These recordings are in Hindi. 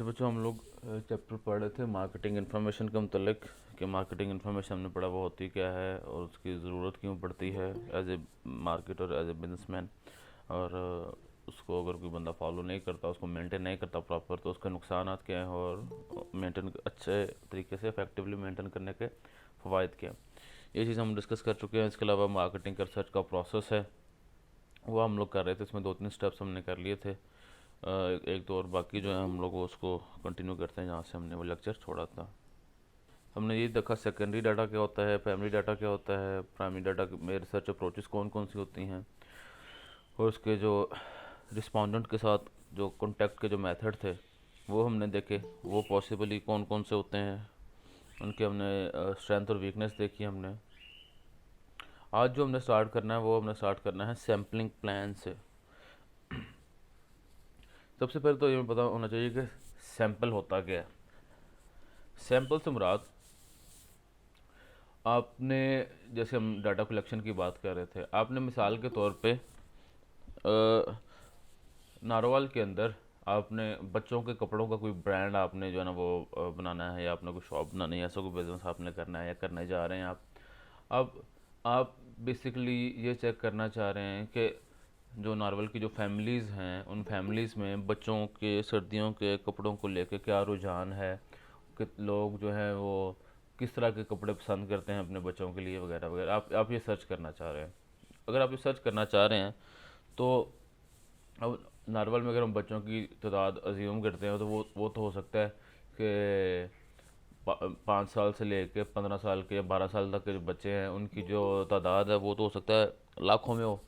बच्चों हम लोग चैप्टर पढ़ रहे थे मार्केटिंग इन्फॉर्मेशन के मतलब कि मार्केटिंग इन्फॉर्मेशन हमने पढ़ा वो होती क्या है और उसकी ज़रूरत क्यों पड़ती है एज ए मार्केट और एज ए बिजनेसमैन। और उसको अगर कोई बंदा फॉलो नहीं करता, उसको मेंटेन नहीं करता प्रॉपर, तो उसके नुकसान क्या हैं और मेंटेन अच्छे तरीके से इफेक्टिवली मेंटेन करने के फ़वाइद क्या हैं, ये चीज़ हम डिस्कस कर चुके हैं। इसके अलावा मार्केटिंग का रिसर्च का प्रोसेस है वो हम लोग कर रहे थे, इसमें 2-3 स्टेप्स हमने कर लिए थे। एक दो और बाकी जो है हम लोग उसको कंटिन्यू करते हैं जहाँ से हमने वो लेक्चर छोड़ा था। हमने ये देखा सेकेंडरी डाटा क्या होता है, प्राइमरी डाटा क्या होता है, प्राइमरी डाटा में रिसर्च अप्रोचेस कौन कौन सी होती हैं, और उसके जो रिस्पोंडेंट के साथ जो कॉन्टैक्ट के जो मेथड थे वो हमने देखे, वो पॉसिबली कौन कौन से होते हैं, उनके हमने स्ट्रेंथ और वीकनेस देखी हमने। आज जो हमने स्टार्ट करना है वो हमने स्टार्ट करना है सैम्पलिंग प्लान से। सबसे पहले तो ये पता होना चाहिए कि सैंपल होता क्या है। सैंपल से मुराद आपने, जैसे हम डाटा कलेक्शन की बात कर रहे थे, आपने मिसाल के तौर पे नारोवाल के अंदर आपने बच्चों के कपड़ों का कोई ब्रांड आपने जो है ना वो बनाना है, या आपने कोई शॉप बनानी है, ऐसा कोई बिज़नेस आपने करना है या करने जा रहे हैं आप। अब आप बेसिकली ये चेक करना चाह रहे हैं कि जो नारोवाल की जो फैमिलीज़ हैं उन फैमिलीज़ में बच्चों के सर्दियों के कपड़ों को लेकर क्या रुझान है, कि लोग जो हैं वो किस तरह के कपड़े पसंद करते हैं अपने बच्चों के लिए वगैरह वगैरह। आप ये सर्च करना चाह रहे हैं। अगर आप ये सर्च करना चाह रहे हैं तो अब नारोवाल में अगर हम बच्चों की तादाद अज्यूम करते हैं तो वो तो हो सकता है कि 5 साल से लेके 15 साल के या 12 साल तक के जो बच्चे हैं उनकी जो तादाद है वो तो हो सकता है लाखों में हो।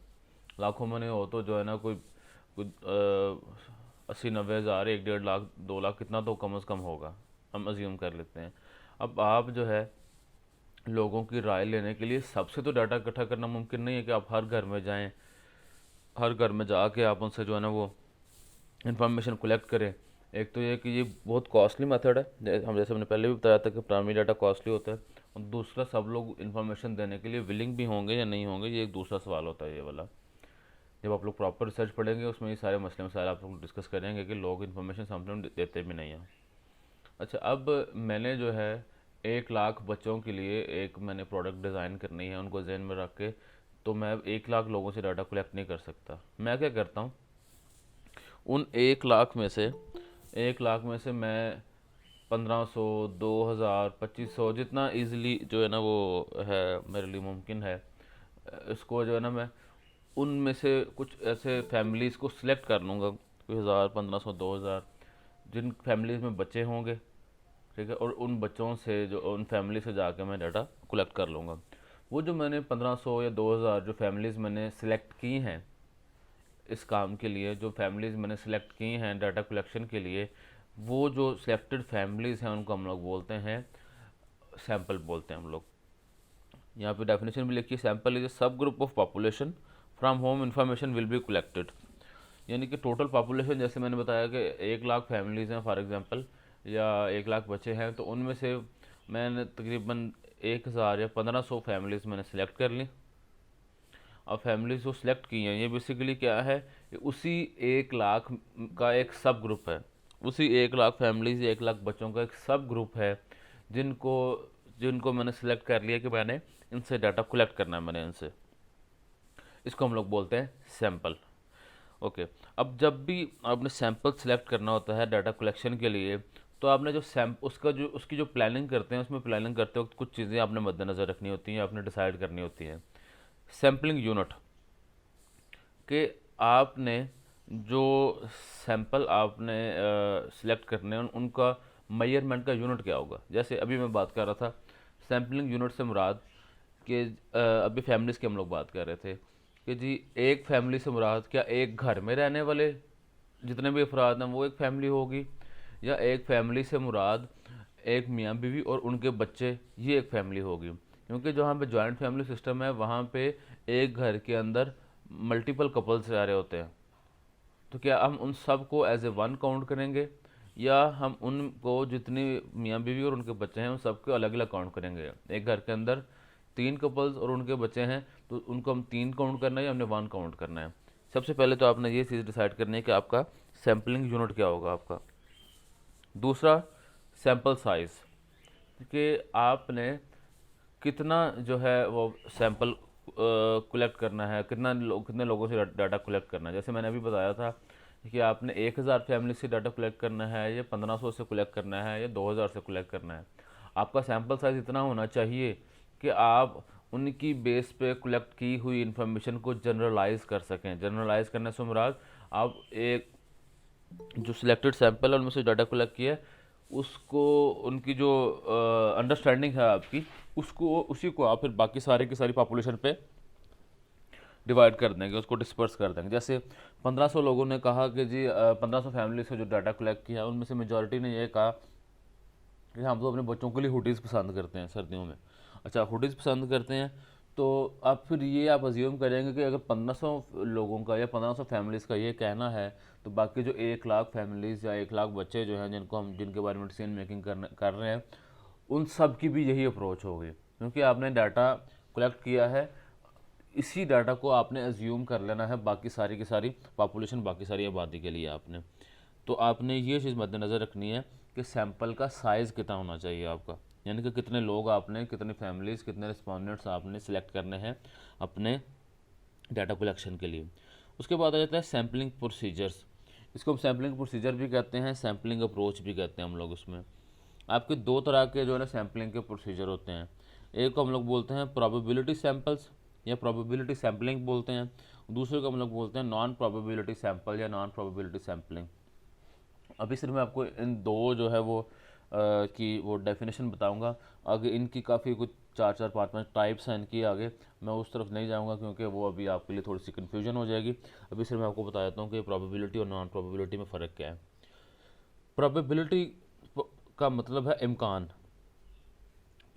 लाखों में नहीं हो तो जो है ना कोई कोई 80-90 हज़ार, 1-1.5 लाख, 2 लाख, कितना तो कम से कम होगा, हम अज्यूम कर लेते हैं। अब आप जो है लोगों की राय लेने के लिए सबसे तो डाटा इकट्ठा करना मुमकिन नहीं है कि आप हर घर में जाएं, हर घर में जाके आप उनसे जो है ना वो इन्फॉर्मेशन कलेक्ट करें। एक तो ये कि ये बहुत कॉस्टली मेथड है, जैसे हमने पहले भी बताया था कि प्राइमरी डाटा कॉस्टली होता है, और दूसरा सब लोग इन्फॉर्मेशन देने के लिए विलिंग भी होंगे या नहीं होंगे, ये एक दूसरा सवाल होता है ये वाला। जब आप लोग प्रॉपर रिसर्च पढ़ेंगे उसमें ये सारे मसले मसाइल आप लोग डिस्कस करेंगे कि लोग इन्फॉर्मेशन समटाइम देते भी नहीं हैं। अच्छा, अब मैंने जो है 1 लाख बच्चों के लिए एक मैंने प्रोडक्ट डिज़ाइन करनी है, उनको जहन में रख के, तो मैं 1 लाख लोगों से डाटा कलेक्ट नहीं कर सकता। मैं क्या करता हूँ, उन 1 लाख में से मैं 1500, 2000, 2500 जितना इजीली जो है ना वो है मेरे लिए मुमकिन है, इसको जो है ना मैं उनमें से कुछ ऐसे फैमिलीज़ को सिलेक्ट कर लूँगा, कोई 1000, 1500, 2000, जिन फैमिलीज़ में बच्चे होंगे, ठीक है, और उन बच्चों से जो उन फैमिली से जाके मैं डाटा कलेक्ट कर लूँगा। वो जो मैंने 1500 या 2000 जो फैमिलीज़ मैंने सिलेक्ट की हैं इस काम के लिए, जो फैमिलीज़ मैंने सिलेक्ट की हैं डाटा कलेक्शन के लिए, वो जो सिलेक्टेड फैमिलीज़ हैं उनको हम लोग बोलते हैं सैंपल, बोलते हैं हम लोग। यहाँ पे डेफिनेशन भी लिखिए, सैंपल इज ए सब group of population from home information will be collected. यानी कि टोटल पॉपुलेशन, जैसे मैंने बताया कि 1 लाख फैमिलीज़ हैं फॉर एग्जांपल, या 1 लाख बच्चे हैं, तो उनमें से मैंने तकरीबन 1000 या 1500 फैमिलीज़ मैंने सेलेक्ट कर ली। अब फैमिलीज़ जो सिलेक्ट की हैं ये बेसिकली क्या है, उसी 1 लाख का एक सब ग्रुप है, उसी 1 लाख फैमिलीज़ या 1 लाख बच्चों का एक सब ग्रुप है जिनको जिनको मैंने सेलेक्ट कर लिया कि मैंने इनसे डाटा कलेक्ट करना है मैंने इनसे। इसको हम लोग बोलते हैं सैंपल। ओके, अब जब भी आपने सैंपल सेलेक्ट करना होता है डाटा कलेक्शन के लिए, तो आपने जो उसकी जो प्लानिंग करते हैं, उसमें प्लानिंग करते वक्त कुछ चीज़ें आपने मद्देनज़र रखनी होती हैं, आपने डिसाइड करनी होती हैं। सैम्पलिंग यूनिट के आपने जो सैंपल आपने सिलेक्ट करने हैं उनका मेजरमेंट का यूनिट क्या होगा। जैसे अभी मैं बात कर रहा था सैम्पलिंग यूनिट से मुराद कि अभी फैमिलीज़ की हम लोग बात कर रहे थे कि जी एक फैमिली से मुराद क्या एक घर में रहने वाले जितने भी अफराद हैं वो एक फैमिली होगी, या एक फैमिली से मुराद एक मियाँ बीवी और उनके बच्चे, ये एक फैमिली होगी। क्योंकि जहाँ पे जॉइंट फैमिली सिस्टम है वहाँ पे एक घर के अंदर मल्टीपल कपल्स रह रहे होते हैं, तो क्या हम उन सब को एज ए वन काउंट करेंगे, या हम उनको जितनी मियाँ बीवी और उनके बच्चे हैं उन सबको अलग अलग काउंट करेंगे। एक घर के अंदर 3 कपल्स और उनके बच्चे हैं तो उनको हम 3 काउंट करना है या हमने 1 काउंट करना है। सबसे पहले तो आपने ये चीज़ डिसाइड करनी है कि आपका सैम्पलिंग यूनिट क्या होगा आपका। दूसरा सैंपल साइज़, कि आपने कितना जो है वो सैंपल कलेक्ट करना है, कितने लोगों से डाटा कलेक्ट करना है। जैसे मैंने अभी बताया था कि आपने 1000 फैमिली से डाटा कलेक्ट करना है, या 1500 से कलेक्ट करना है, या 2000 से कलेक्ट करना है। आपका सैंपल साइज़ इतना होना चाहिए कि आप उनकी बेस पे कलेक्ट की हुई इंफॉर्मेशन को जनरलाइज कर सकें। जनरलाइज करने से मुराद, आप एक जो सिलेक्टेड सैंपल है उनमें से डाटा कलेक्ट किया है, उसको उनकी जो अंडरस्टैंडिंग है आपकी, उसको उसी को आप फिर बाकी सारे की सारी पॉपुलेशन पे डिवाइड कर देंगे, उसको डिस्पर्स कर देंगे। जैसे 1500 लोगों ने कहा कि जी 1500 फैमिली से जो डाटा कलेक्ट किया, उनमें से मेजॉरिटी ने ये कहा कि हम तो अपने बच्चों के लिए हुडीज़ पसंद करते हैं सर्दियों में। अच्छा, हुडीज़ पसंद करते हैं, तो आप फिर ये आप अज्यूम करेंगे कि अगर 1500 लोगों का या 1500 फैमिलीज़ का ये कहना है, तो बाकी जो 1 लाख फैमिलीज़ या 1 लाख बच्चे जो हैं जिनके बारे में डिसीजन मेकिंग कर रहे हैं, उन सब की भी यही अप्रोच होगी, क्योंकि आपने डाटा कलेक्ट किया है। इसी डाटा को आपने अज्यूम कर लेना है बाकी सारी की सारी पॉपुलेशन, बाकी सारी आबादी के लिए आपने। तो आपने ये चीज़ मद्देनज़र रखनी है कि सैंपल का साइज़ कितना होना चाहिए आपका, यानी कि कितने लोग आपने, कितनी फैमिलीज़, कितने रिस्पॉन्डेंट्स आपने सिलेक्ट करने हैं अपने डाटा कलेक्शन के लिए। उसके बाद आ जाता है सैम्पलिंग प्रोसीजर्स। इसको हम सैम्पलिंग प्रोसीजर भी कहते हैं, सैम्पलिंग अप्रोच भी कहते हैं हम लोग। इसमें आपके दो तरह के जो है ना सैम्पलिंग के प्रोसीजर होते हैं। एक को हम लोग बोलते हैं प्रोबेबिलिटी सैंपल्स या प्रोबेबिलिटी सैम्पलिंग बोलते हैं, दूसरे को हम लोग बोलते हैं नॉन प्रोबेबिलिटी सैंपल या नॉन प्रोबेबिलिटी सैम्पलिंग। अभी सिर्फ मैं आपको इन दो जो है वो की वो डेफिनेशन बताऊंगा। आगे इनकी काफ़ी कुछ 4-4 5-5 टाइप्स हैं इनकी, आगे मैं उस तरफ नहीं जाऊंगा क्योंकि वो अभी आपके लिए थोड़ी सी कन्फ्यूजन हो जाएगी। अभी सिर्फ मैं आपको बता देता हूँ कि प्रोबेबिलिटी और नॉन प्रोबेबिलिटी में फ़र्क क्या है। प्रोबेबिलिटी का मतलब है इम्कान।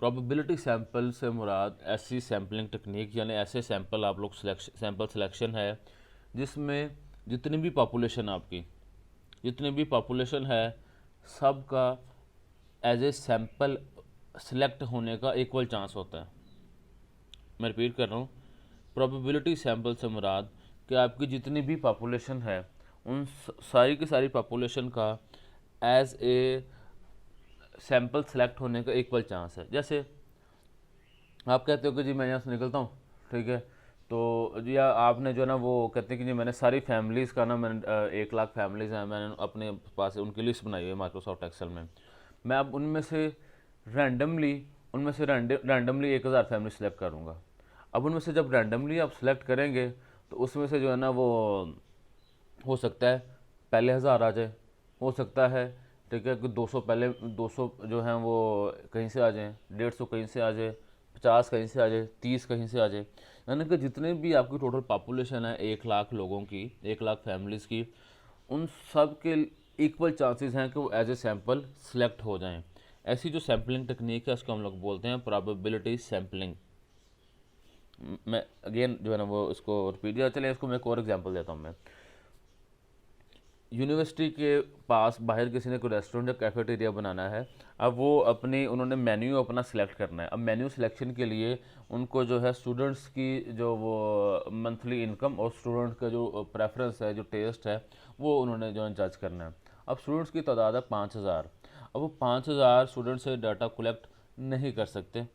प्रोबेबिलिटी सैंपल से मुराद ऐसी सैम्पलिंग टेक्निक, यानी ऐसे सैंपल आप लोग सैंपल सिलेक्शन है जिसमें जितनी भी पॉपुलेशन आपकी, जितनी भी पॉपुलेशन है, सब का एज ए सैंपल सिलेक्ट होने का इक्वल चांस होता है। मैं रिपीट कर रहा हूँ, प्रोबेबिलिटी सैंपल से मुराद कि आपकी जितनी भी पॉपुलेशन है, उन सारी की सारी पॉपुलेशन का एज ए सैंपल सेलेक्ट होने का इक्वल चांस है। जैसे आप कहते हो कि जी मैं यहाँ से निकलता हूँ, ठीक है, तो जी आपने जो है ना वो कहते हैं कि जी मैंने सारी फैमिलीज़ का ना, मैंने 1 लाख फैमिलीज़ हैं, मैंने अपने पास उनकी लिस्ट बनाई है माइक्रोसॉफ्ट एक्सेल में। मैं अब उनमें से रैंडमली 1000 फैमिली सेलेक्ट करूँगा। अब उनमें से जब रैंडमली आप सेलेक्ट करेंगे, तो उसमें से जो है ना वो हो सकता है पहले 1000 आ जाए, हो सकता है, ठीक है, कि 200 पहले 200 जो हैं वो कहीं से आ जाएं, 150 कहीं से आ जाए, 50 कहीं से आ जाए, 30 कहीं से आ जाए। यानी कि जितने भी आपकी टोटल पॉपुलेशन है 1 लाख लोगों की, 1 लाख फैमिलीज़ की, उन सब के इक्वल चांसेस हैं कि वो एज ए सैंपल सेलेक्ट हो जाएं। ऐसी जो सैम्पलिंग टेक्निक है उसको हम लोग बोलते हैं प्रोबेबिलिटी सैम्पलिंग। मैं अगेन जो है ना वो इसको रिपीट दिया, चले इसको मैं एक और एग्जांपल देता हूँ। मैं यूनिवर्सिटी के पास बाहर किसी ने कोई रेस्टोरेंट या कैफेटेरिया बनाना है। अब वो उन्होंने मेन्यू अपना सिलेक्ट करना है। अब मेन्यू सिलेक्शन के लिए उनको जो है स्टूडेंट्स की जो वो मंथली इनकम और स्टूडेंट का जो प्रेफरेंस है, जो टेस्ट है, वो उन्होंने जो है जज करना है। अब स्टूडेंट्स की तादाद है 5000। अब वो 5000 स्टूडेंट से डाटा कलेक्ट नहीं कर सकते।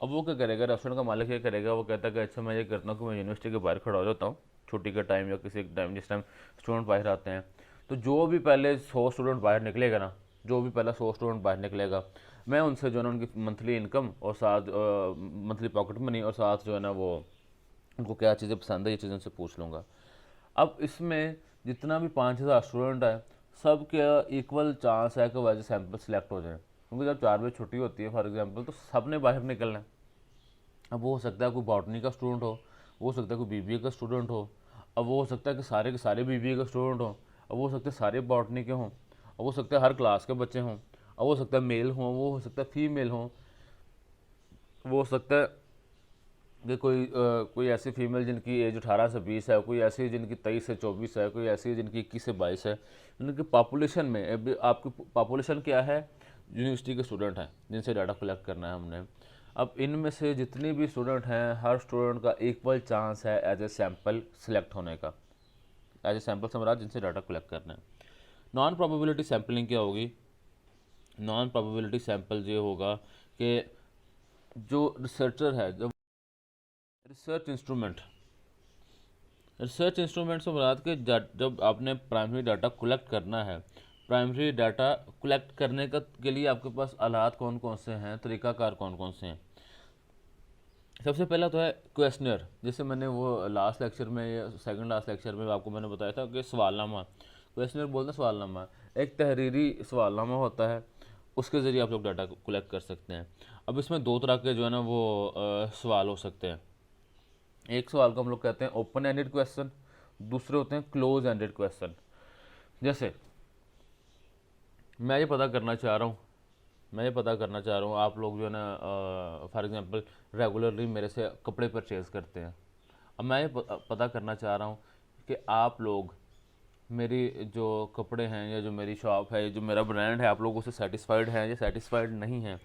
अब वो क्या करेगा, रेस्टोरेंट का मालिक क्या करेगा, वो कहता है कि अच्छा मैं ये करता हूँ कि मैं यूनिवर्सिटी के बाहर खड़ा हो जाता हूँ छुट्टी के टाइम या किसी टाइम जिस टाइम स्टूडेंट बाहर आते हैं, तो जो भी पहले 100 स्टूडेंट बाहर निकलेगा ना, जो भी पहला 100 स्टूडेंट बाहर निकलेगा, मैं उनसे जो है ना उनकी मंथली इनकम और साथ मंथली पॉकेट मनी और साथ जो है ना वो उनको क्या चीज़ें पसंद है, ये चीज़ें उनसे पूछ लूँगा। अब इसमें जितना भी 5000 स्टूडेंट है, सब के इक्वल चांस है कि वैसे सैंपल सेलेक्ट हो जाए, क्योंकि जब 4 बजे छुट्टी होती है फॉर एग्जांपल, तो सब ने बाहर निकलना है। अब वो हो सकता है कोई बॉटनी का स्टूडेंट हो सकता है कोई बीबीए का स्टूडेंट हो, अब वो हो सकता है कि सारे के सारे बीबीए का स्टूडेंट हो, अब वो हो सकता है सारे बॉटनी के हों, अब हो सकता है हर क्लास के बच्चे हों, अब हो सकता है मेल हों, वो हो सकता है फीमेल हों, वो हो सकता है कि कोई ऐसी फीमेल जिनकी एज 18 से 20 है, कोई ऐसी जिनकी 23 से 24 है, कोई ऐसी जिनकी 21 से 22 है। उनकी पॉपुलेशन में अभी आपकी पॉपुलेशन क्या है, यूनिवर्सिटी के स्टूडेंट हैं जिनसे डाटा कलेक्ट करना है हमने। अब इनमें से जितने भी स्टूडेंट हैं, हर स्टूडेंट का इक्वल चांस है एज ए सैम्पल सेलेक्ट होने का, एज ए सैम्पल से मुराद जिनसे डाटा कलेक्ट करना है। नॉन प्रोबेबिलिटी सैम्पलिंग क्या होगी नॉन प्रोबेबिलिटी सैंपल ये होगा कि जो रिसर्चर है, जब रिसर्च इंस्ट्रूमेंट से मुराद के जब आपने प्राइमरी डाटा कलेक्ट करना है, प्राइमरी डाटा कलेक्ट करने का के लिए आपके पास आलात कौन कौन से हैं, तरीक़ाकार कौन कौन से हैं। सबसे पहला तो है क्वेश्चनर, जैसे मैंने वो लास्ट लेक्चर में या सेकंड लास्ट लेक्चर में आपको मैंने बताया था कि सवालनामा, क्वेश्चनर बोलते हैं सवालनामा, एक तहरीरी सवालनामा होता है, उसके ज़रिए आप लोग डाटा कलेक्ट कर सकते हैं। अब इसमें दो तरह के जो है ना वो सवाल हो सकते हैं। एक सवाल को हम लोग कहते हैं ओपन एंडेड क्वेश्चन, दूसरे होते हैं क्लोज एंडेड क्वेश्चन। जैसे मैं ये पता करना चाह रहा हूँ आप लोग जो है ना फॉर एग्जांपल रेगुलरली मेरे से कपड़े परचेज़ करते हैं। अब मैं ये पता करना चाह रहा हूँ कि आप लोग मेरी जो कपड़े हैं या जो मेरी शॉप है, जो मेरा ब्रांड है, आप लोग उससे सेटिस्फाइड हैं या सेटिस्फाइड नहीं हैं।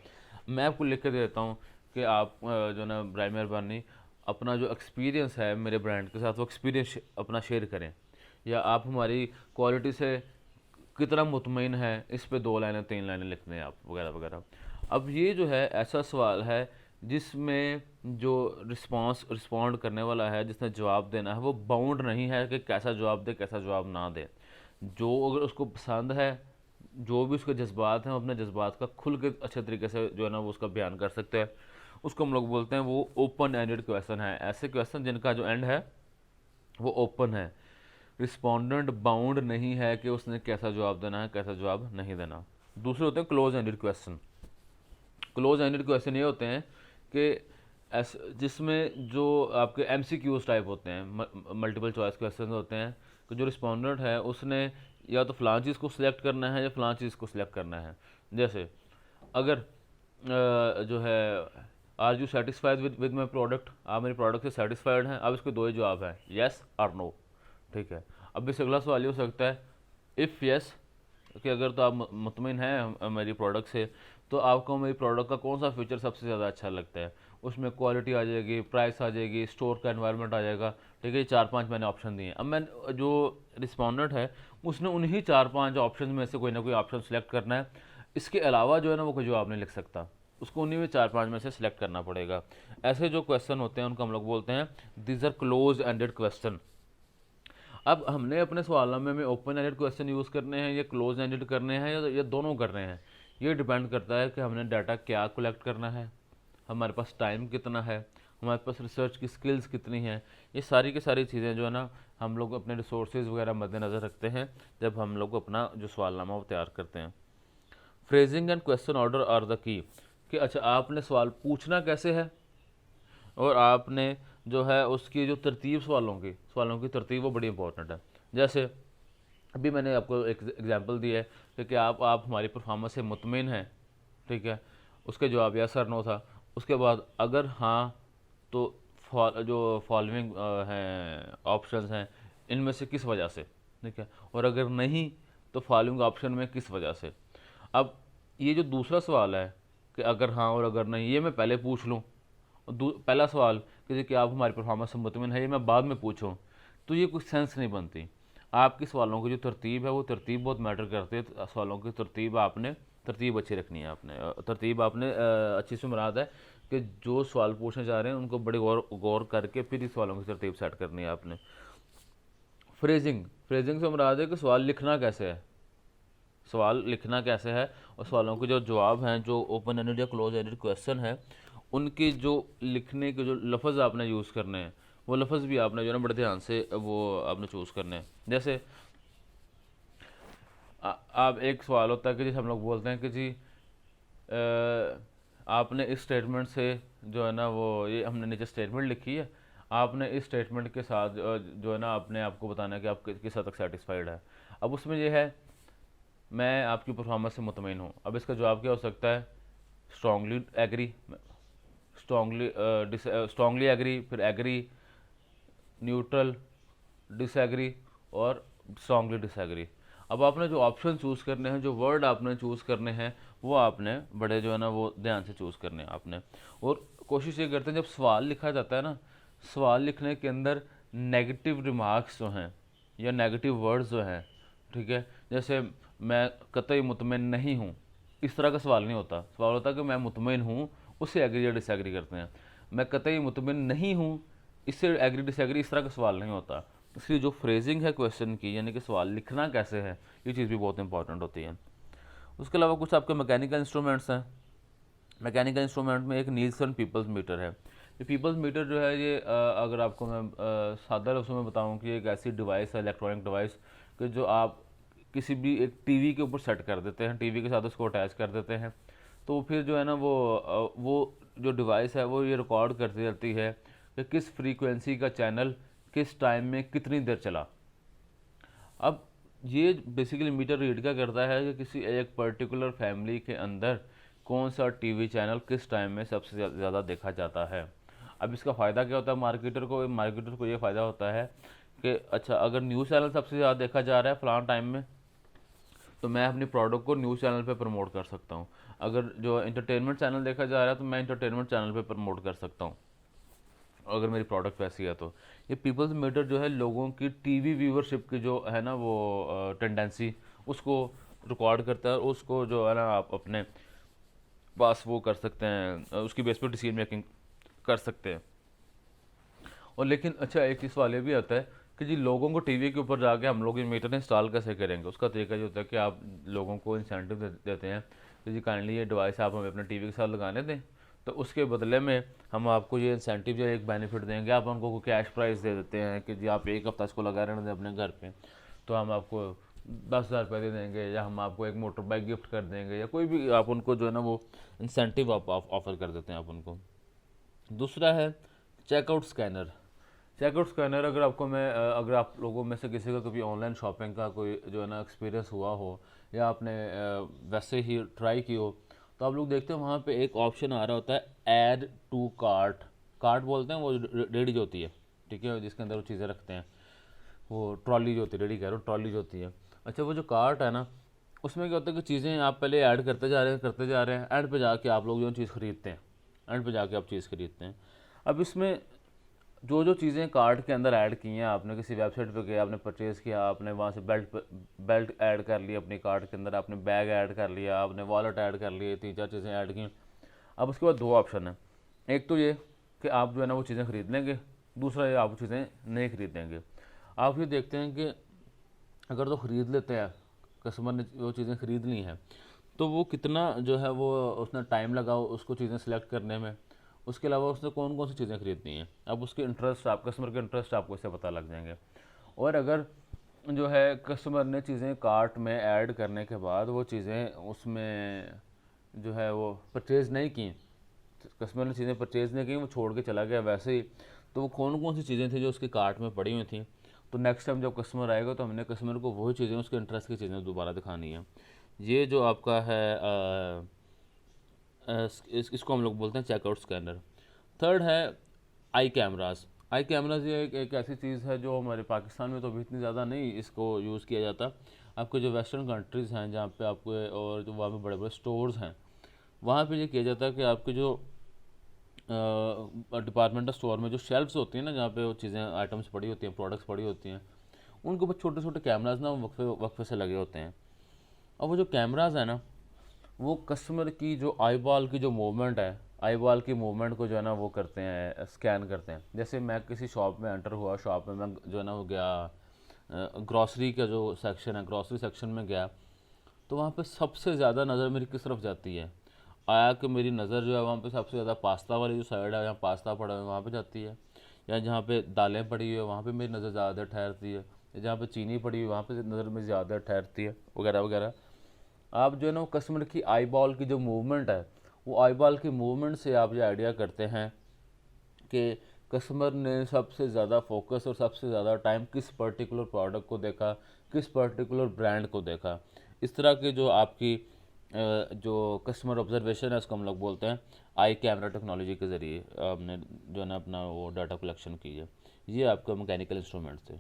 मैं आपको लिख के दे देता हूँ कि आप जो ना बराए मेहरबानी अपना जो एक्सपीरियंस है मेरे ब्रांड के साथ वो एक्सपीरियंस अपना शेयर करें, या आप हमारी क्वालिटी से कितना मुतमईन है, इस पे 2 लाइनें 3 लाइनें लिखने हैं आप, वगैरह वगैरह। अब ये जो है ऐसा सवाल है जिसमें जो रिस्पॉन्ड करने वाला है, जिसने जवाब देना है, वो बाउंड नहीं है कि कैसा जवाब दे कैसा जवाब ना दे। जो अगर उसको पसंद है, जो भी उसके जज्बात हैं, वो अपने जज्बात का खुल के अच्छे तरीके से जो है ना वो उसका बयान कर सकते हैं। उसको हम लोग बोलते हैं वो ओपन एंडेड क्वेश्चन है, ऐसे क्वेश्चन जिनका जो एंड है वो ओपन है। रिस्पोंडेंट बाउंड नहीं है कि उसने कैसा जवाब देना है कैसा जवाब नहीं देना। दूसरे होते हैं close ended question. Close ended question ये होते हैं कि जिसमें जो आपके MCQs टाइप होते हैं, मल्टीपल चॉइस क्वेश्चन होते हैं, कि जो रिस्पोंडेंट है उसने या तो फ़लाँ चीज़ को सिलेक्ट करना है या फ़लाँ चीज़ को सिलेक्ट करना है। जैसे अगर जो है are you satisfied with my product, आप मेरे प्रोडक्ट से सेटिस्फाइड हैं, अब इसके 2 ही जवाब हैं, येस और नो। ठीक है। अब इससे अगला सवाल ये हो सकता है इफ़ येस, कि अगर तो आप मुतमिन हैं मेरी प्रोडक्ट से, तो आपको मेरी प्रोडक्ट का कौन सा फीचर सबसे ज़्यादा अच्छा लगता है। उसमें क्वालिटी आ जाएगी, प्राइस आ जाएगी, स्टोर का एनवायरनमेंट आ जाएगा। ठीक है, ये 4-5 मैंने ऑप्शन दिए। अब मैं जो रिस्पॉन्डेंट है उसने उन्हीं 4-5 ऑप्शन में से कोई ना कोई ऑप्शन सेलेक्ट करना है। इसके अलावा जो है ना वो कोई जवाब नहीं लिख सकता, उसको उन्हीं में 4-5 में से सिलेक्ट करना पड़ेगा। ऐसे जो क्वेश्चन होते हैं उनको हम लोग बोलते हैं these are close ended question. अब हमने अपने सवालनामे में ओपन एंडेड क्वेश्चन यूज़ करने हैं या क्लोज एंडेड करने हैं या दोनों करने हैं, ये डिपेंड करता है कि हमने डाटा क्या कलेक्ट करना है, हमारे पास टाइम कितना है, हमारे पास रिसर्च की स्किल्स कितनी हैं। ये सारी की सारी चीज़ें जो है ना हम लोग अपने रिसोर्सेज वगैरह मद्देनज़र रखते हैं जब हम लोग अपना जो सवालनामा वो तैयार करते हैं। Phrasing and question order are the key, कि अच्छा आपने सवाल पूछना कैसे है और आपने जो है उसकी जो तरतीब, सवालों की तरतीब वो बड़ी इंपॉर्टेंट है। जैसे अभी मैंने आपको एक एग्जांपल दिया है कि आप हमारी परफॉर्मेंस से मुतमिन हैं। ठीक है, उसके जवाब यस और नो था। उसके बाद अगर हाँ तो जो फॉलोइंग हैं ऑप्शंस हैं इनमें से किस वजह से। ठीक है, और अगर नहीं तो फॉलोइंग ऑप्शन में किस वजह से। अब ये जो दूसरा सवाल है कि अगर हाँ और अगर नहीं, ये मैं पहले पूछ लूँ, पहला सवाल कि आप हमारी परफॉर्मेंस से मुतमिन है, ये मैं बाद में पूछूं, तो ये कुछ सेंस नहीं बनती। आपके सवालों की जो तरतीब है वो तरतीब बहुत मैटर करती है। तो सवालों की तरतीब अच्छी रखनी है आपने। तरतीब आपने अच्छी से मुराद है कि जो सवाल पूछने जा रहे हैं उनको बड़े गौर करके फिर इस सवालों की तरतीब सेट करनी है आपने। फ्रेजिंग से मुराद है कि सवाल लिखना कैसे है, और सवालों के जो जवाब हैं, जो ओपन एंडेड या क्लोज एंडेड क्वेश्चन है, उनकी जो लिखने के जो लफ्ज़ आपने यूज़ करने हैं वो लफ्ज़ भी आपने जो है ना बड़े ध्यान से वो आपने चूज़ करने हैं। जैसे आप एक सवाल होता है कि जैसे हम लोग बोलते हैं कि जी आपने इस स्टेटमेंट से जो है ना वो ये हमने नीचे स्टेटमेंट लिखी है, आपने इस स्टेटमेंट के साथ जो है ना आपने आपको बताना है कि आप किस हद तक सेटिस्फाइड है। अब उसमें ये है मैं आपकी परफॉर्मेंस से मुतमईन हूँ। अब इसका जवाब क्या हो सकता है, स्ट्रांगली एग्री, स्ट्रांगली एग्री, फिर एग्री, न्यूट्रल, डिसएग्री और स्ट्रांगली डिसएग्री। अब आपने जो ऑप्शन चूज़ करने हैं, जो वर्ड आपने चूज़ करने हैं, वो आपने बड़े जो है ना वो ध्यान से चूज़ करने हैं आपने। और कोशिश ये करते हैं जब सवाल लिखा जाता है ना, सवाल लिखने के अंदर नेगेटिव रिमार्क्स जो हैं या नेगेटिव वर्ड्स जो हैं, ठीक है, जैसे मैं कतई मुतमिन नहीं हूँ, इस तरह का सवाल नहीं होता। सवाल होता है कि मैं मुतमिन हूँ, उससे एग्री या डिसएग्री करते हैं। मैं कतई मुतमिन नहीं हूँ, इससे एग्री डिसएग्री इस तरह का सवाल नहीं होता। इसलिए जो फ्रेजिंग है क्वेश्चन की, यानी कि सवाल लिखना कैसे है, ये चीज़ भी बहुत इंपॉर्टेंट होती है। उसके अलावा कुछ आपके मैकेनिकल इंस्ट्रूमेंट्स हैं। मैकेनिकल इंस्ट्रूमेंट में एक नील्सन पीपल्स मीटर है। ये पीपल्स मीटर जो है ये अगर आपको मैं सादा लफ्ज़ों में बताऊं कि एक ऐसी डिवाइस है, इलेक्ट्रॉनिक डिवाइस, कि जो आप किसी भी एक टीवी के ऊपर सेट कर देते हैं, टीवी के साथ उसको अटैच कर देते हैं, तो फिर जो है ना वो जो डिवाइस है वो ये रिकॉर्ड करती रहती है कि किस फ्रीक्वेंसी का चैनल किस टाइम में कितनी देर चला। अब ये बेसिकली मीटर रीड क्या करता है कि किसी एक पर्टिकुलर फैमिली के अंदर कौन सा टीवी चैनल किस टाइम में सबसे ज़्यादा देखा जाता है। अब इसका फ़ायदा क्या होता है मार्केटर को ये फ़ायदा होता है कि अच्छा, अगर न्यूज़ चैनल सबसे ज़्यादा देखा जा रहा है फलां टाइम में, तो मैं अपनी प्रोडक्ट को न्यूज़ चैनल पे प्रमोट कर सकता हूँ। अगर जो एंटरटेनमेंट चैनल देखा जा रहा है तो मैं एंटरटेनमेंट चैनल पे प्रमोट कर सकता हूँ, अगर मेरी प्रोडक्ट वैसी है तो। ये पीपल्स मीटर जो है लोगों की टीवी व्यूवरशिप की जो है ना वो टेंडेंसी, उसको रिकॉर्ड करता है, और उसको जो है ना आप अपने पास वो कर सकते हैं, उसकी बेस पर डिसीजन मेकिंग कर सकते हैं। और लेकिन अच्छा, एक चीज़ वाले भी आता है कि जी लोगों को टीवी के ऊपर जाके हम लोग ये मीटर इंस्टॉल कैसे करेंगे। उसका तरीका ये होता है कि आप लोगों को इंसेंटिव देते हैं कि जी काइंडली ये डिवाइस आप हमें अपने टीवी के साथ लगाने दें, तो उसके बदले में हम आपको ये इंसेंटिव या एक बेनिफिट देंगे। आप उनको कैश प्राइस दे देते हैं कि जी आप एक हफ्ता इसको लगा रहने दें अपने घर पे, तो हम आपको 10,000 रुपये दे देंगे, या हम आपको एक मोटर बाइक गिफ्ट कर देंगे, या कोई भी आप उनको जो है ना वो इंसेंटिव आप ऑफर कर देते हैं आप उनको। दूसरा है चेकआउट स्कैनर। चेकआउट स्कैनर अगर आपको मैं अगर आप लोगों में से किसी का कभी ऑनलाइन शॉपिंग का कोई जो है ना एक्सपीरियंस हुआ हो, या आपने वैसे ही ट्राई की हो, तो आप लोग देखते हैं वहाँ पे एक ऑप्शन आ रहा होता है ऐड टू कार्ट। कार्ट बोलते हैं वो रेडी जो होती है, ठीक है, जिसके अंदर वो चीज़ें रखते हैं, वो ट्रॉली जो होती है, रेडी कह रहा हूँ, ट्रॉली जो होती है। अच्छा, वो जो कार्ट है ना, उसमें क्या होता है कि चीज़ें आप पहले ऐड करते जा रहे हैं, एंड पे जाके आप लोग जो चीज़ खरीदते हैं, एंड पे जाके आप चीज़ खरीदते हैं। अब इसमें जो चीज़ें कार्ट के अंदर ऐड की हैं, आपने किसी वेबसाइट पे गया, आपने परचेज़ किया, आपने वहाँ से बेल्ट ऐड कर ली अपनी कार्ट के अंदर, आपने बैग ऐड कर लिया, आपने वॉलेट ऐड कर लिए, 3-4 चीज़ें ऐड की। अब उसके बाद दो ऑप्शन है, एक तो ये कि आप जो है ना वो चीज़ें खरीद लेंगे, दूसरा ये आप चीज़ें नहीं खरीदेंगे। आप ये देखते हैं कि अगर तो ख़रीद लेते हैं, कस्टमर ने वो चीज़ें ख़रीद ली हैं, तो वो कितना जो है वो उसने टाइम लगा उसको चीज़ें सेलेक्ट करने में, उसके अलावा उसने कौन कौन सी चीज़ें खरीदनी हैं। अब उसके इंटरेस्ट, आप कस्टमर के इंटरेस्ट आपको इससे पता लग जाएंगे। और अगर जो है कस्टमर ने चीज़ें कार्ट में ऐड करने के बाद वो चीज़ें उसमें जो है वो परचेज़ नहीं की, कस्टमर ने चीज़ें परचेज़ नहीं की, वो छोड़ के चला गया वैसे ही, तो वो कौन कौन सी चीज़ें थी जो उसकी कार्ट में पड़ी हुई थी, तो नेक्स्ट टाइम जब कस्टमर आएगा तो हमने कस्टमर को वही चीज़ें, उसके इंटरेस्ट की चीज़ें दोबारा दिखानी है। ये जो आपका है इसको हम लोग बोलते हैं चेकआउट स्कैनर। थर्ड है आई कैमरास। आई कैमरास ये एक ऐसी चीज़ है जो हमारे पाकिस्तान में तो अभी इतनी ज़्यादा नहीं इसको यूज़ किया जाता। आपके जो वेस्टर्न कंट्रीज़ हैं जहाँ पे आपको, और जो वहाँ पे बड़े बड़े स्टोर्स हैं, वहाँ पे ये किया जाता है कि आपके जो डिपार्टमेंटल स्टोर में जो शेल्फ्स होती हैं ना, जहाँ पे वो चीज़ें आइटम्स पड़ी होती हैं, प्रोडक्ट्स पड़ी होती हैं, उनके ऊपर छोटे छोटे कैमराज ना वक्फे वक्फे से लगे होते हैं। और वो जो कैमराज है ना, वो कस्टमर की जो आई बॉल की जो मूवमेंट है, आई बॉल की मूवमेंट को जो है ना वो करते हैं, स्कैन करते हैं। जैसे मैं किसी शॉप में एंटर हुआ, शॉप में मैं जो है ना वो गया, ग्रॉसरी का जो सेक्शन है, ग्रॉसरी सेक्शन में गया, तो वहाँ पे सबसे ज़्यादा नज़र मेरी किस तरफ जाती है, आया कि मेरी नज़र जो है वहाँ पे सबसे ज़्यादा पास्ता वाली जो साइड है, जहाँ पास्ता पड़ा है वहाँ पे जाती है, या जहाँ पे दालें पड़ी हुई है वहाँ पे मेरी नज़र ज़्यादा ठहरती है, या जहाँ पे चीनी पड़ी हुई है वहाँ पे नज़र में ज़्यादा ठहरती है, वगैरह वगैरह। आप जो है ना वो कस्टमर की आई बॉल की जो मूवमेंट है, वो आई बॉल की मूवमेंट से आप ये आइडिया करते हैं कि कस्टमर ने सबसे ज़्यादा फोकस और सबसे ज़्यादा टाइम किस पर्टिकुलर प्रोडक्ट को देखा, किस पर्टिकुलर ब्रांड को देखा। इस तरह की जो आपकी जो कस्टमर ऑब्जर्वेशन है, उसको हम लोग बोलते हैं आई कैमरा टेक्नोलॉजी के ज़रिए आपने जो है ना अपना वो डाटा कलेक्शन की है। ये आपका मैकेनिकल इंस्ट्रूमेंट थे।